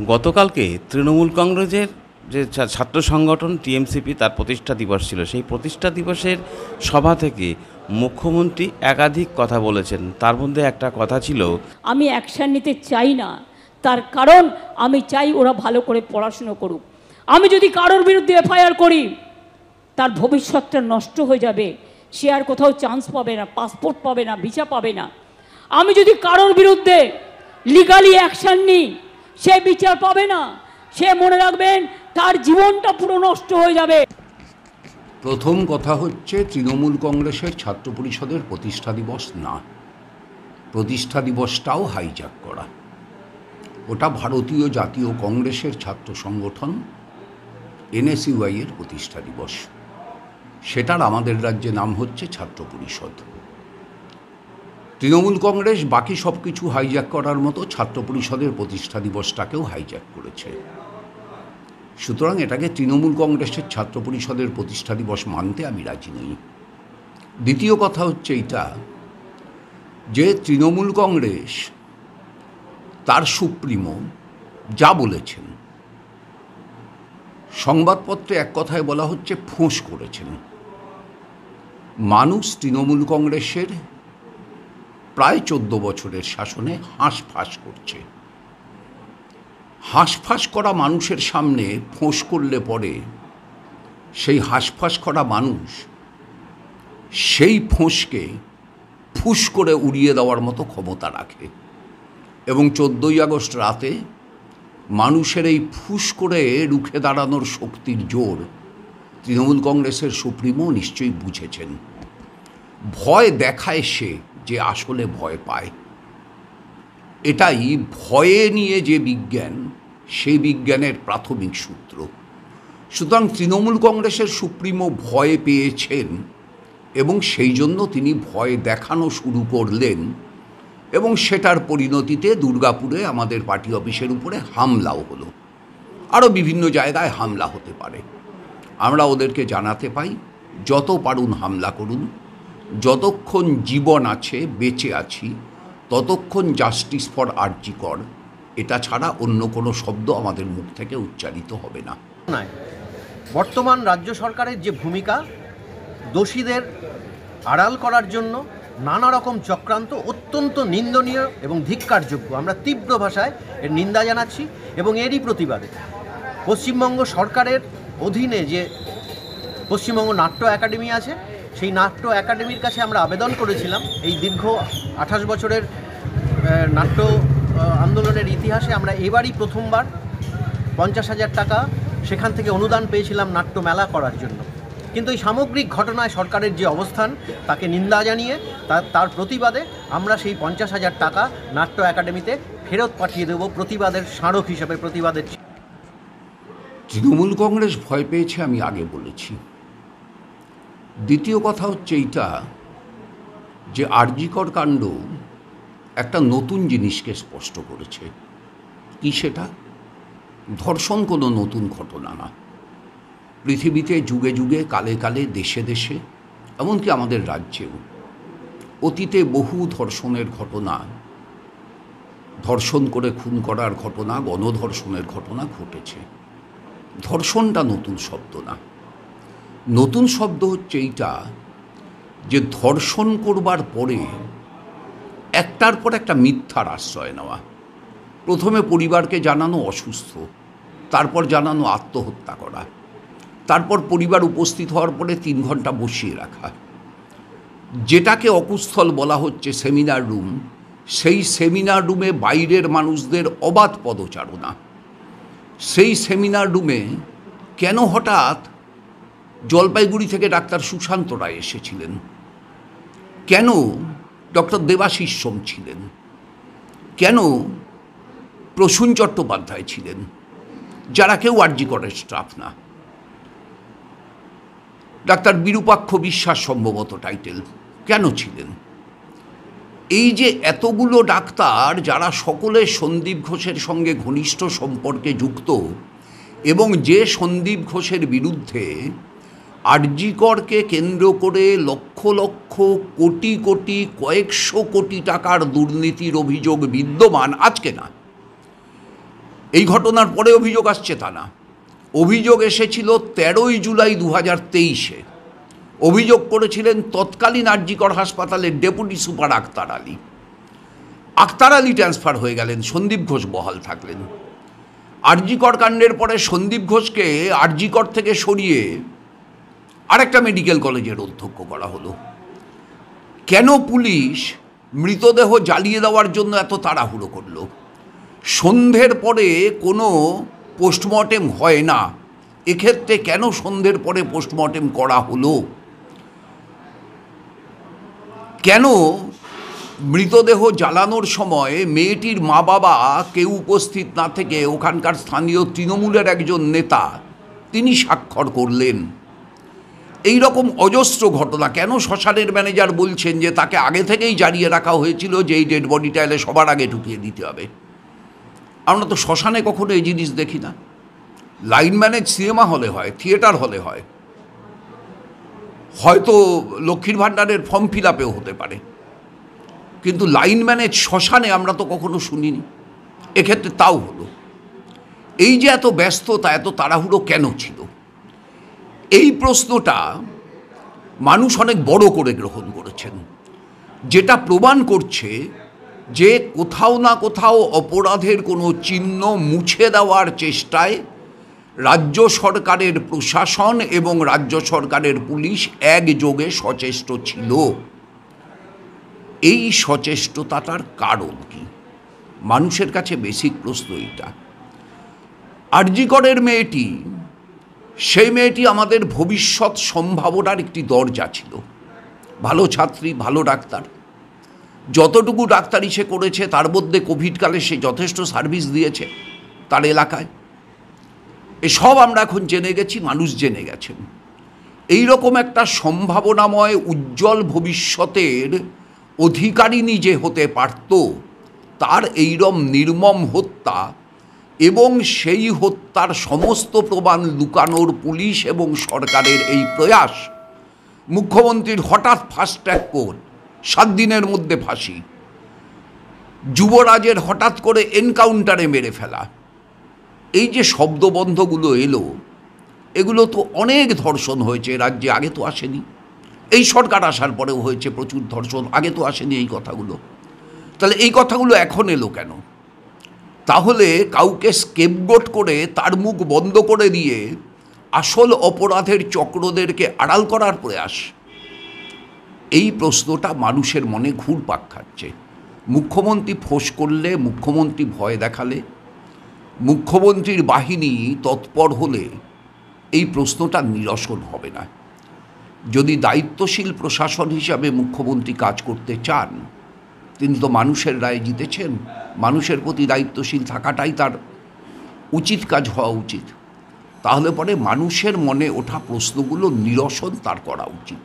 গতকালকে তৃণমূল কংগ্রেসের যে ছাত্র সংগঠন টিএমসিপি তার প্রতিষ্ঠা দিবস ছিল। সেই প্রতিষ্ঠা দিবসের সভা থেকে মুখ্যমন্ত্রী একাধিক কথা বলেছেন। তার মধ্যে একটা কথা ছিল, আমি অ্যাকশন নিতে চাই না, তার কারণ আমি চাই ওরা ভালো করে পড়াশুনো করুক। আমি যদি কারোর বিরুদ্ধে এফআইআর করি, তার ভবিষ্যৎটা নষ্ট হয়ে যাবে, সে আর কোথাও চান্স পাবে না, পাসপোর্ট পাবে না, ভিসা পাবে না। আমি যদি কারোর বিরুদ্ধে লিগালি অ্যাকশন নিই, সে বিচার পাবে না, সে মনে রাখবেন তার জীবনটা পুরো নষ্ট হয়ে যাবে। প্রথম কথা হচ্ছে, তৃণমূল কংগ্রেসের ছাত্র পরিষদের প্রতিষ্ঠা দিবস না, প্রতিষ্ঠা দিবসটাও হাইজ্যাক করা। ওটা ভারতীয় জাতীয় কংগ্রেসের ছাত্র সংগঠন এনএসইউআই এর প্রতিষ্ঠা দিবস। সেটার আমাদের রাজ্যে নাম হচ্ছে ছাত্র পরিষদ। তৃণমূল কংগ্রেস বাকি সব কিছু হাইজ্যাক করার মতো ছাত্র পরিষদের প্রতিষ্ঠা দিবসটাকেও হাইজ্যাক করেছে। সুতরাং এটাকে তৃণমূল কংগ্রেসের ছাত্র পরিষদের প্রতিষ্ঠা দিবস মানতে আমি রাজি নই। দ্বিতীয় কথা হচ্ছে এইটা যে তৃণমূল কংগ্রেস তার সুপ্রিমো যা বলেছেন, সংবাদপত্রে এক কথায় বলা হচ্ছে ফোঁস করেছেন। মানুষ তৃণমূল কংগ্রেসের প্রায় 14 বছরের শাসনে হাঁসফাঁস করছে। হাঁসফাঁস করা মানুষের সামনে ফোঁস করলে পরে সেই হাঁসফাঁস করা মানুষ সেই ফোঁসকে ফুস করে উড়িয়ে দেওয়ার মতো ক্ষমতা রাখে। এবং 14ই আগস্ট রাতে মানুষের এই ফুস করে রুখে দাঁড়ানোর শক্তির জোর তৃণমূল কংগ্রেসের সুপ্রিমো নিশ্চয়ই বুঝেছেন। ভয় দেখায় সে যে আসলে ভয় পায়। এটাই ভয়ে নিয়ে যে বিজ্ঞান, সেই বিজ্ঞানের প্রাথমিক সূত্র। সুতরাং তৃণমূল কংগ্রেসের সুপ্রিমো ভয় পেয়েছেন এবং সেই জন্য তিনি ভয় দেখানো শুরু করলেন, এবং সেটার পরিণতিতে দুর্গাপুরে আমাদের পার্টি অফিসের উপরে হামলাও হলো। আরও বিভিন্ন জায়গায় হামলা হতে পারে। আমরা ওদেরকে জানাতে পাই, যত পারুন হামলা করুন, যতক্ষণ জীবন আছে, বেঁচে আছি, ততক্ষণ জাস্টিস ফর আরজি কর, এটা ছাড়া অন্য কোনো শব্দ আমাদের মুখ থেকে উচ্চারিত হবে না। বর্তমান রাজ্য সরকারের যে ভূমিকা, দোষীদের আড়াল করার জন্য নানা রকম চক্রান্ত অত্যন্ত নিন্দনীয় এবং ধিক্কারযোগ্য। আমরা তীব্র ভাষায় এর নিন্দা জানাচ্ছি এবং এরই প্রতিবাদে পশ্চিমবঙ্গ সরকারের অধীনে যে পশ্চিমবঙ্গ নাট্য একাডেমি আছে, সেই নাট্য একাডেমির কাছে আমরা আবেদন করেছিলাম। এই দীর্ঘ 28 বছরের নাট্য আন্দোলনের ইতিহাসে আমরা এবারই প্রথমবার 50,000 টাকা সেখান থেকে অনুদান পেয়েছিলাম নাট্য মেলা করার জন্য। কিন্তু এই সামগ্রিক ঘটনায় সরকারের যে অবস্থান, তাকে নিন্দা জানিয়ে তার প্রতিবাদে আমরা সেই 50,000 টাকা নাট্য একাডেমিতে ফেরত পাঠিয়ে দেব, প্রতিবাদের স্মারক হিসেবে। প্রতিবাদের তৃণমূল কংগ্রেস ভয় পেয়েছে, আমি আগে বলেছি। দ্বিতীয় কথা হচ্ছে এইটা যে আরজিকর কাণ্ড একটা নতুন জিনিসকে স্পষ্ট করেছে। কি সেটা? ধর্ষণ কোনো নতুন ঘটনা না। পৃথিবীতে যুগে যুগে, কালে কালে, দেশে দেশে, এমনকি আমাদের রাজ্যেও অতীতে বহু ধর্ষণের ঘটনা, ধর্ষণ করে খুন করার ঘটনা, গণধর্ষণের ঘটনা ঘটেছে। ধর্ষণটা নতুন শব্দ না। নতুন শব্দ হচ্ছে এইটা যে ধর্ষণ করবার পরে একটার পর একটা মিথ্যার আশ্রয় নেওয়া। প্রথমে পরিবারকে জানানো অসুস্থ, তারপর জানানো আত্মহত্যা করা, তারপর পরিবার উপস্থিত হওয়ার পরে 3 ঘন্টা বসিয়ে রাখা। যেটাকে অকুস্থল বলা হচ্ছে সেমিনার রুম, সেই সেমিনার রুমে বাইরের মানুষদের অবাধ পদচারণা। সেই সেমিনার রুমে কেন হঠাৎ জলপাইগুড়ি থেকে ডাক্তার সুশান্ত রায় এসেছিলেন? কেন ডক্টর দেবাশিস সোম ছিলেন? কেন প্রসূন চট্টোপাধ্যায় ছিলেন, যারা কেউ আরজিকরের স্টাফ না? ডাক্তার বিরূপাক্ষ বিশ্বাস সম্ভবত টাইটেল, কেন ছিলেন? এই যে এতগুলো ডাক্তার, যারা সকলে সন্দীপ ঘোষের সঙ্গে ঘনিষ্ঠ সম্পর্কে যুক্ত, এবং যে সন্দীপ ঘোষের বিরুদ্ধে আরজিকরকে কেন্দ্র করে লক্ষ লক্ষ, কোটি কোটি, কয়েকশো কোটি টাকার দুর্নীতির অভিযোগ বিদ্যমান, আজকে না, এই ঘটনার পরে অভিযোগ আসছে তা না, অভিযোগ এসেছিল 13ই জুলাই 2023-এ। অভিযোগ করেছিলেন তৎকালীন আরজিকর হাসপাতালের deputy super Akhtar Ali. Akhtar Ali transfer হয়ে গেলেন, সন্দীপ ঘোষ বহাল থাকলেন। আরজিকর কাণ্ডের পরে সন্দীপ ঘোষকে আরজিকর থেকে সরিয়ে আরেকটা মেডিকেল কলেজের অধ্যক্ষ করা হলো। কেন পুলিশ মৃতদেহ জ্বালিয়ে দেওয়ার জন্য এত তাড়াহুড়ো করলো? সন্ধ্যের পরে কোনো পোস্টমর্টেম হয় না, এক্ষেত্রে কেন সন্ধ্যের পরে পোস্টমর্টেম করা হলো? কেন মৃতদেহ জ্বালানোর সময় মেয়েটির মা বাবা কেউ উপস্থিত না থেকে ওখানকার স্থানীয় তৃণমূলের একজন নেতা তিনি স্বাক্ষর করলেন? এই রকম অজস্র ঘটনা। কেন শ্মশানের ম্যানেজার বলছেন যে তাকে আগে থেকেই জানিয়ে রাখা হয়েছিল যে এই ডেড বডিটা এলে সবার আগে ঢুকিয়ে দিতে হবে? আমরা তো শ্মশানে কখনো এই জিনিস দেখি না। লাইন ম্যানেজ সিনেমা হলে হয়, থিয়েটার হলে হয়, হয়তো লক্ষ্মীর ভাণ্ডারের ফর্ম ফিল আপেও হতে পারে, কিন্তু লাইন ম্যানেজ শ্মশানে আমরা তো কখনো শুনিনি। এক্ষেত্রে তাও হলো। এই যে এত ব্যস্ততা, এত তাড়াহুড়ো কেন ছিল? এই প্রশ্নটা মানুষ অনেক বড় করে গ্রহণ করেছেন, যেটা প্রমাণ করছে যে কোথাও না কোথাও অপরাধের কোনো চিহ্ন মুছে দেওয়ার চেষ্টায় রাজ্য সরকারের প্রশাসন এবং রাজ্য সরকারের পুলিশ একযোগে সচেষ্ট ছিল। এই সচেষ্টতাটার কারণ কি? মানুষের কাছে বেসিক প্রশ্ন এইটা। আরজিকরের মেয়েটি, সেই মেয়েটি আমাদের ভবিষ্যৎ সম্ভাবনার একটি দরজা ছিল। ভালো ছাত্রী, ভালো ডাক্তার, যতটুকু ডাক্তারি সে করেছে তার মধ্যে কোভিডকালে সে যথেষ্ট সার্ভিস দিয়েছে তার এলাকায়। এসব আমরা এখন জেনে গেছি, মানুষ জেনে গেছেন। এই রকম একটা সম্ভাবনাময় উজ্জ্বল ভবিষ্যতের অধিকারিণী যে হতে পারত, তার এইরকম নির্মম হত্যা এবং সেই হত্যার সমস্ত প্রমাণ লুকানোর পুলিশ এবং সরকারের এই প্রয়াস, মুখ্যমন্ত্রীর হঠাৎ ফাস্ট ট্র্যাক কোর্ট, 7 দিনের মধ্যে ফাঁসি, যুবরাজের হঠাৎ করে এনকাউন্টারে মেরে ফেলা, এই যে শব্দবন্ধগুলো এলো, এগুলো তো অনেক ধর্ষণ হয়েছে রাজ্যে, আগে তো আসেনি। এই সরকার আসার পরেও হয়েছে প্রচুর ধর্ষণ, আগে তো আসেনি এই কথাগুলো। তাহলে এই কথাগুলো এখন এলো কেন? তাহলে কাউকে স্কেপগোট করে তার মুখ বন্ধ করে দিয়ে আসল অপরাধের চক্রদেরকে আড়াল করার প্রয়াস। এই প্রশ্নটা মানুষের মনে ঘুরপাক খাচ্ছে। মুখ্যমন্ত্রী ফোঁস করলে, মুখ্যমন্ত্রী ভয় দেখালে, মুখ্যমন্ত্রীর বাহিনী তৎপর হলে এই প্রশ্নটা নিরসন হবে না। যদি দায়িত্বশীল প্রশাসন হিসাবে মুখ্যমন্ত্রী কাজ করতে চান, তিনি তো মানুষের রায়ে জিতেছেন, মানুষের প্রতি দায়িত্বশীল থাকাটাই তার উচিত কাজ হওয়া উচিত। তাহলে পরে মানুষের মনে ওঠা প্রশ্নগুলো নিরসন তার করা উচিত।